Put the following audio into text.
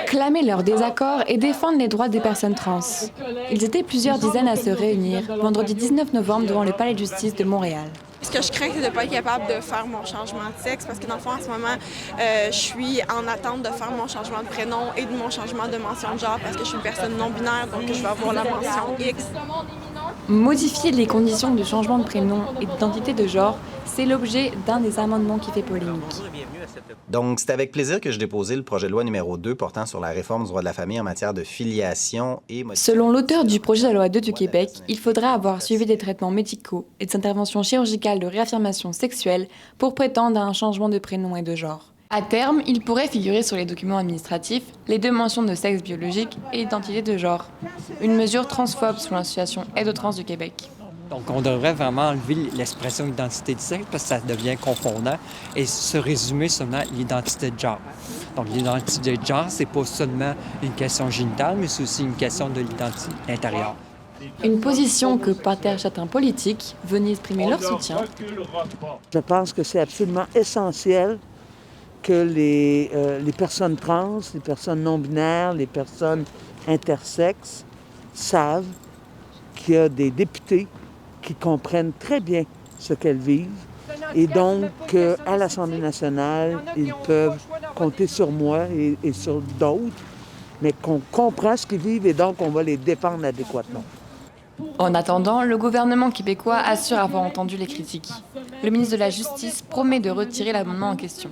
Clamer leur désaccord et défendre les droits des personnes trans. Ils étaient plusieurs dizaines à se réunir vendredi 19 novembre devant le Palais de justice de Montréal. Ce que je crains, c'est de ne pas être capable de faire mon changement de sexe parce que dans le fond, en ce moment, je suis en attente de faire mon changement de prénom et de mon changement de mention de genre parce que je suis une personne non-binaire, donc je vais avoir la mention X. Modifier les conditions de changement de prénom et d'identité de genre, c'est l'objet d'un des amendements qui fait polémique. Donc, c'est avec plaisir que je déposais le projet de loi numéro 2 portant sur la réforme du droit de la famille en matière de filiation et... Selon l'auteur du projet de loi 2 du Québec, il faudrait avoir suivi des traitements médicaux et des interventions chirurgicales de réaffirmation sexuelle pour prétendre à un changement de prénom et de genre. À terme, il pourrait figurer sur les documents administratifs les deux mentions de sexe biologique et d'identité de genre. Une mesure transphobe sous l'association Aide aux trans du Québec. Donc, on devrait vraiment enlever l'expression identité de sexe parce que ça devient confondant et se résumer seulement à l'identité de genre. Donc, l'identité de genre, c'est pas seulement une question génitale, mais c'est aussi une question de l'identité intérieure. Une position que partagent certains politiques venus exprimer leur soutien. Je pense que c'est absolument essentiel que les personnes trans, les personnes non-binaires, les personnes intersexes savent qu'il y a des députés qui comprennent très bien ce qu'elles vivent et donc à l'Assemblée nationale, ils peuvent compter sur moi et sur d'autres, mais qu'on comprend ce qu'ils vivent et donc on va les défendre adéquatement. En attendant, le gouvernement québécois assure avoir entendu les critiques. Le ministre de la Justice promet de retirer l'amendement en question.